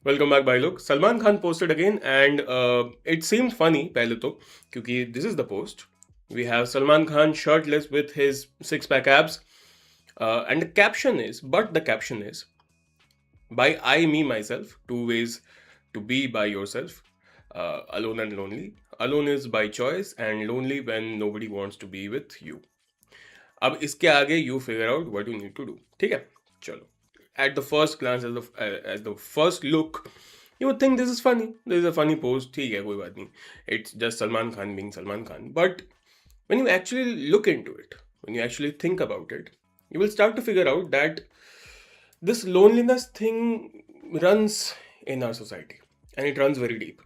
Welcome back भाई लोग। Salman Khan posted again and it seemed funny पहले तो, क्योंकि this is the post. We have Salman Khan shirtless with his six-pack abs, and the caption is, by I, me, myself, two ways to be by yourself, alone and lonely. Alone is by choice and lonely when nobody wants to be with you. अब इसके आगे you figure out what you need to do. ठीक है, चलो. At the first glance, as the first look, you would think this is funny. This is a funny post. ठीक है, कोई बात नहीं. It's just Salman Khan being Salman Khan. But when you actually look into it, when you actually think about it, you will start to figure out that this loneliness thing runs in our society, and it runs very deep.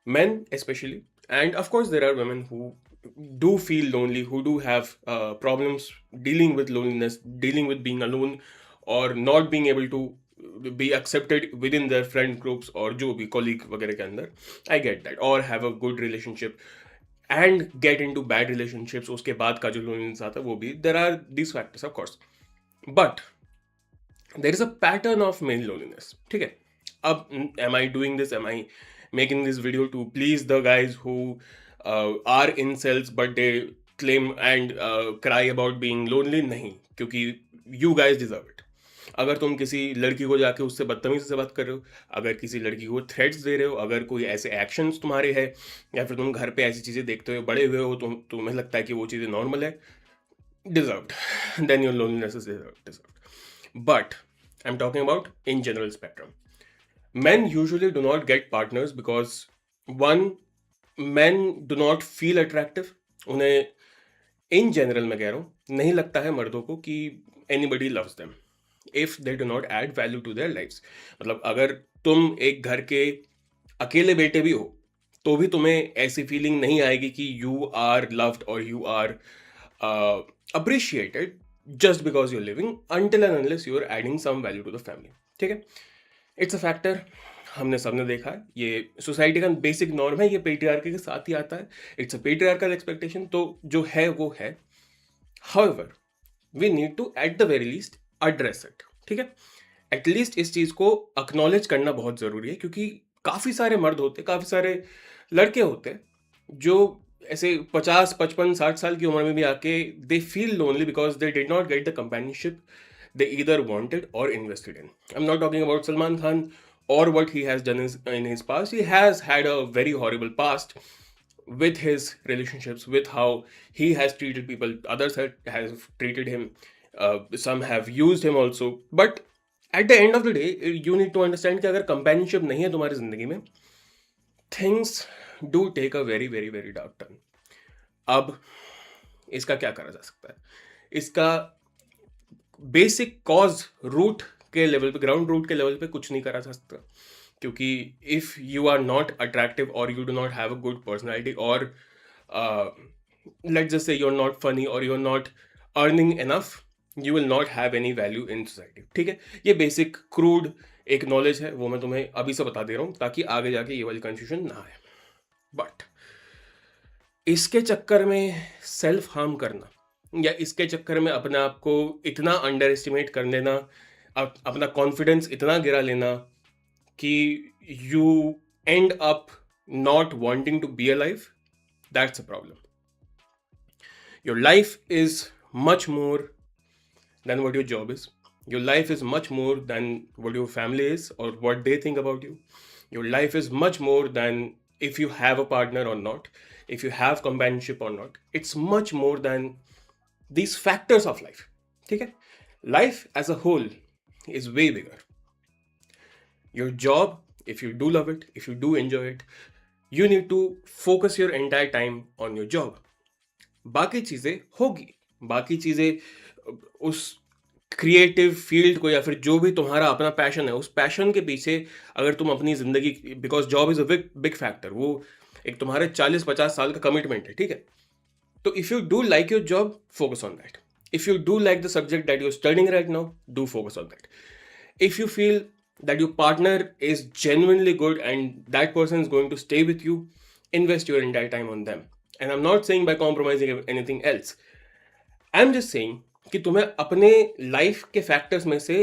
Men especially, and of course there are women who do feel lonely, who do have problems dealing with loneliness, dealing with being alone, or not being able to be accepted within their friend groups or जो भी colleague वगैरह के अंदर. I get that. Or have a good relationship and get into bad relationships, उसके बाद का जो loneliness आता है वो भी. There are these factors of course, but there is a pattern of male loneliness. ठीक है, अब am I doing this, am I making this video to please the guys who are incels but they claim and cry about being lonely? नहीं, क्योंकि you guys deserve it. अगर तुम किसी लड़की को जाके उससे बदतमीजी से बात कर रहे हो, अगर किसी लड़की को थ्रेट्स दे रहे हो, अगर कोई ऐसे एक्शंस तुम्हारे हैं, या फिर तुम घर पे ऐसी चीज़ें देखते हुए बड़े हुए हो, तुम्हें लगता है कि वो चीज़ें नॉर्मल है, deserved. Then your loneliness is deserved. But I'm talking about in general spectrum. Men usually do not get partners because one, men do not feel attractive. उन्हें इन जनरल मैं कह रहा हूँ, नहीं लगता है मर्दों को कि anybody loves them if they do not add value to their lives. मतलब अगर तुम एक घर के अकेले बेटे भी हो तो भी तुम्हें ऐसी फीलिंग नहीं आएगी कि you are loved or you are appreciated just because you're living, until and unless you're adding some value to the family. ठीक है, इट्स अ फैक्टर, हमने सबने देखा है, ये सोसाइटी का बेसिक नॉर्म है, ये पेट्रियार्की के साथ ही आता है. इट्स अ पेट्रियार्कल एक्सपेक्टेशन, तो जो है वो है. However we need to at the very least address it. ठीक है, एटलीस्ट इस चीज़ को अक्नॉलेज करना बहुत ज़रूरी है, क्योंकि काफ़ी सारे मर्द होते, काफ़ी सारे लड़के होते जो ऐसे 50, 55, 60 साल की उम्र में भी आके they feel lonely because they did not get the companionship they either wanted or invested in. I'm not talking about Salman Khan or what he has done in his past. He has had a very horrible past with his relationships, with how he has treated people. Others have treated him. Some have used him also. But at the end of the day, you need to understand कि अगर companionship नहीं है तुम्हारी जिंदगी में, things do take a very, very, very dark turn. अब इसका क्या करा जा सकता है? इसका बेसिक कॉज रूट के लेवल पे, ग्राउंड रूट के लेवल पे कुछ नहीं करा जा सकता, क्योंकि if you are not attractive और you do not have a good personality और let's just say you are not funny और you are not earning enough, you will not have any value in society. ठीक है, ये basic crude एक knowledge है, वो मैं तुम्हें अभी से बता दे रहा हूँ ताकि आगे जाके ये वाली कंफ्यूजन ना आए. बट इसके चक्कर में सेल्फ हार्म करना, या इसके चक्कर में अपने आप को इतना अंडर एस्टिमेट कर लेना, अपना कॉन्फिडेंस इतना गिरा लेना कि you end up not wanting to be alive, that's a problem. Your life is much more than what your job is. Your life is much more than what your family is और what they think about you. Your life is much more than if you have a partner or not, if you have companionship or not. It's much more than these factors of life. ठीक है, life as a whole is way bigger. Your job, if you do love it, if you do enjoy it, you need to focus your entire time on your job. बाकी चीज़ें होगी, बाकी चीज़ें उस creative field को या फिर जो भी तुम्हारा अपना पैशन है, उस पैशन के पीछे अगर तुम अपनी ज़िंदगी, because job is a big factor, वो एक तुम्हारे 40-50 साल का कमिटमेंट है. ठीक है, तो if you do like your job, focus on that. If you do like the subject that you are studying right now, do focus on that. If you feel that your partner is genuinely good and that person is going to stay with you, invest your entire time on them. And I'm not saying by compromising anything else. I'm just saying कि तुम्हें अपने life के factors में से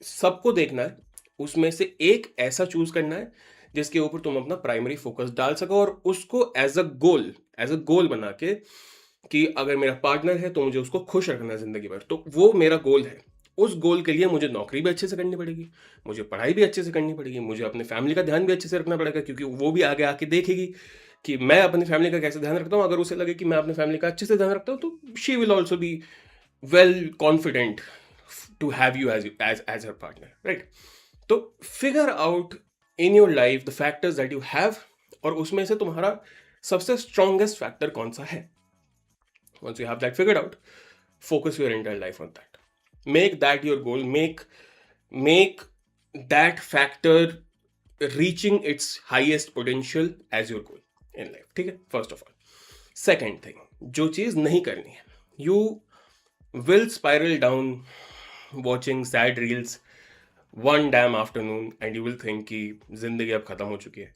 सबको देखना है उसमें से एक ऐसा चूज करना है जिसके ऊपर तुम अपना प्राइमरी फोकस डाल सको, और उसको एज अ गोल बना के कि अगर मेरा पार्टनर है तो मुझे उसको खुश रखना है जिंदगी भर, तो वो मेरा गोल है। उस गोल के लिए मुझे नौकरी भी अच्छे से करनी पड़ेगी, मुझे पढ़ाई भी अच्छे से करनी पड़ेगी, मुझे अपने फैमिली का ध्यान भी अच्छे से रखना पड़ेगा, क्योंकि वो भी आगे आके देखेगी कि मैं अपनी फैमिली का कैसे ध्यान रखता हूँ। अगर उसे लगे कि मैं अपनी फैमिली का अच्छे से ध्यान रखता हूँ, तो she will also be well confident to have you as her partner, right? तो figure out in your life the factors that you have, और उसमें से तुम्हारा सबसे स्ट्रॉन्गेस्ट फैक्टर कौन सा है। Once you have that figured out, focus your entire life on that. Make that your goal. Make that factor reaching its highest potential as your goal in life. ठीक है? First of all. Second thing, जो चीज नहीं करनी है, you will spiral down watching sad reels one damn afternoon and you will think कि जिंदगी अब खत्म हो चुकी है,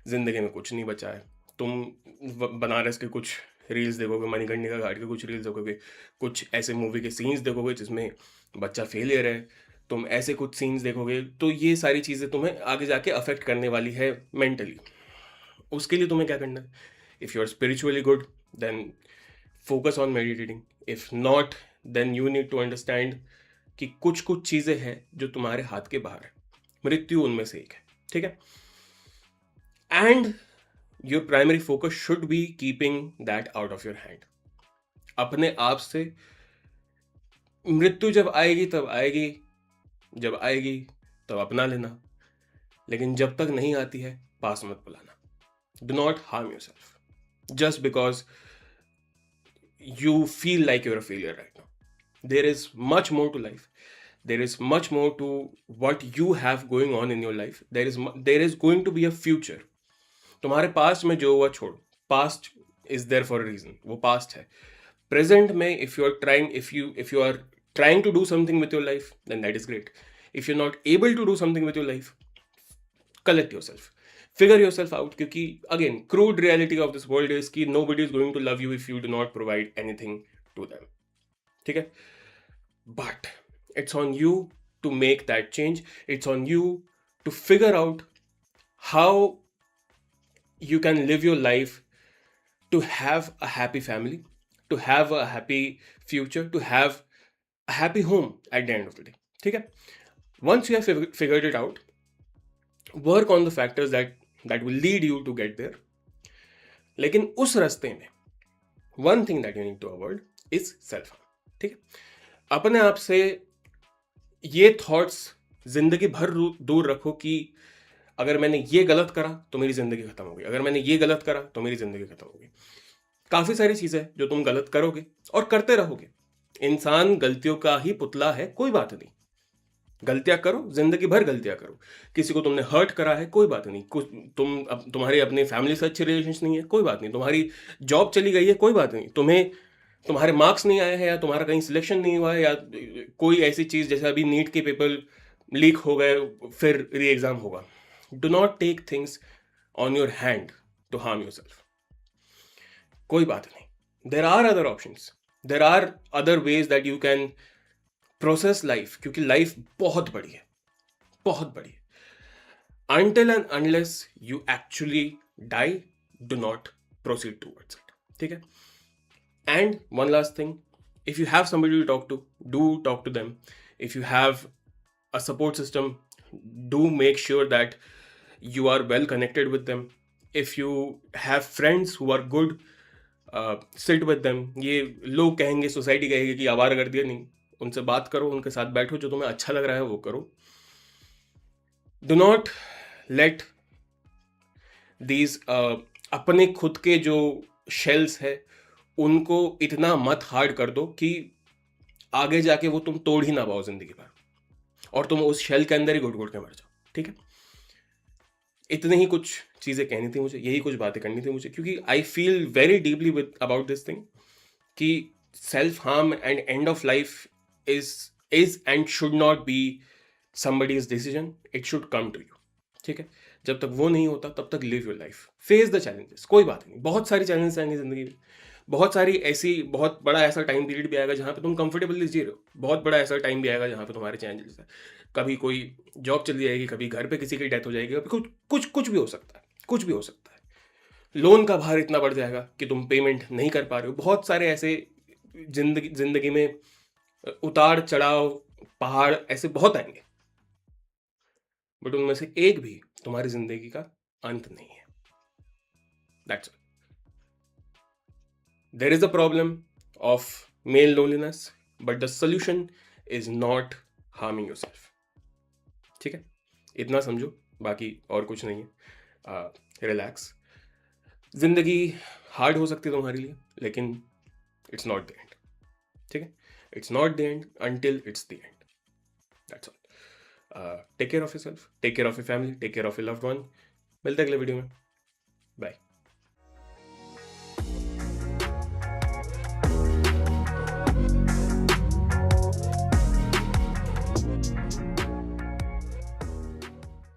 जिंदगी में कुछ नहीं बचा है। तुम बनारस के कुछ रील्स देखोगे, मणिकर्णिका घाट के कुछ रील्स देखोगे, कुछ ऐसे मूवी के सीन्स देखोगे जिसमें बच्चा फेलियर है, तुम ऐसे कुछ सीन्स देखोगे, तो ये सारी चीज़ें तुम्हें आगे जाके अफेक्ट करने वाली है मेंटली। उसके लिए तुम्हें क्या करना है? If you are spiritually good then focus on meditating, if not then you need to understand कि कुछ कुछ चीज़ें हैं जो तुम्हारे हाथ के बाहर है, मृत्यु उनमें से एक है, ठीक है? And your primary focus should be keeping that out of your hand. अपने आप से मृत्यु जब आएगी तब आएगी, जब आएगी तब अपना लेना, लेकिन जब तक नहीं आती है पास मत बुलाना। Do not harm your self just because you feel like you're a failure right now. There is much more to life. There is much more to what you have going on in your life. There is going to be a future. तुम्हारे past में जो हुआ छोड़ो, past is there for a reason, वो past है। Present में if you are trying to do something with your life then that is great. If you are not able to do something with your life, collect yourself, figure yourself out, क्योंकि again crude reality of this world is कि nobody is going to love you if you do not provide anything to them, ठीक है? But it's on you to make that change, it's on you to figure out how you can live your life to have a happy family, to have a happy future, to have a happy home at the end of the day, ठीक है? Once you have figured it out, work on the factors that will lead you to get there. लेकिन उस रास्ते में one thing that you need to avoid is self harm, ठीक है? अपने आप से ये थॉट्स जिंदगी भर दूर रखो कि अगर मैंने ये गलत करा तो मेरी जिंदगी खत्म हो गई, अगर मैंने ये गलत करा तो मेरी जिंदगी खत्म हो गई। काफी सारी चीजें जो तुम गलत करोगे और करते रहोगे। इंसान गलतियों का ही पुतला है, कोई बात नहीं, गलतियां करो, जिंदगी भर गलतियां करो। किसी को तुमने हर्ट करा है, कोई बात नहीं, कुछ तुम्हारी अपनी फैमिली से अच्छे रिलेशन नहीं है, कोई बात नहीं, तुम्हारी जॉब चली गई है, कोई बात नहीं, तुम्हें तुम्हारे मार्क्स नहीं आए हैं, या तुम्हारा कहीं सिलेक्शन नहीं हुआ है, या कोई ऐसी चीज जैसे अभी नीट के पेपर लीक हो गए, फिर री एग्जाम होगा। Do not take things on your hand to harm yourself. कोई बात नहीं, there are other options, there are other ways that you can process life, क्योंकि life बहुत बड़ी है, बहुत बड़ी है। Until and unless you actually die, do not proceed towards it, ठीक है? And one last thing, if you have somebody to talk to, do talk to them. If you have a support system, do make sure that you are well connected with them. If you have friends who are good, sit with them. ये लोग कहेंगे, society कहेगी कि आवारागर्दी नहीं, उनसे बात करो, उनके साथ बैठो, जो तुम्हें अच्छा लग रहा है वो करो। Do not let these अपने खुद के जो शेल्स है उनको इतना मत हार्ड कर दो कि आगे जाके वो तुम तोड़ ही ना पाओ जिंदगी भर, और तुम उस शेल के अंदर ही घुट घुट के मर जाओ, ठीक है? इतनी ही कुछ चीज़ें कहनी थी मुझे, यही कुछ बातें करनी थी मुझे, क्योंकि I feel very deeply with about this thing कि self harm and end of life is and should not be somebody's decision, it should come to you, ठीक है? जब तक वो नहीं होता तब तक live your life, face the challenges, कोई बात नहीं, बहुत सारी चैलेंजेस आएंगे जिंदगी में, बहुत सारी ऐसी बहुत बड़ा ऐसा टाइम पीरियड भी आएगा जहाँ पे तुम कंफर्टेबली जी रहे हो, बहुत बड़ा ऐसा टाइम भी आएगा जहाँ पे तुम्हारे चैलेंजेस है, कभी कोई जॉब चली जाएगी, कभी घर पे किसी की डेथ हो जाएगी, कभी कुछ कुछ कुछ भी हो सकता है, कुछ भी हो सकता है, लोन का भार इतना बढ़ जाएगा कि तुम पेमेंट नहीं कर पा रहे हो, बहुत सारे ऐसे जिंदगी जिंदगी में उतार चढ़ाव, पहाड़ ऐसे बहुत आएंगे, बट उनमें से एक भी तुम्हारी जिंदगी का अंत नहीं है। That's there is a problem of male loneliness, but the solution is not harming yourself. ठीक है, इतना समझो, बाकी और कुछ नहीं है। रिलैक्स, जिंदगी हार्ड हो सकती है तुम्हारे लिए, लेकिन इट्स नॉट द एंड। ठीक है, it's not the end until it's the end. That's all. Take care of yourself, take care of your family, take care of your loved one. मिलते हैं अगले वीडियो में। Bye.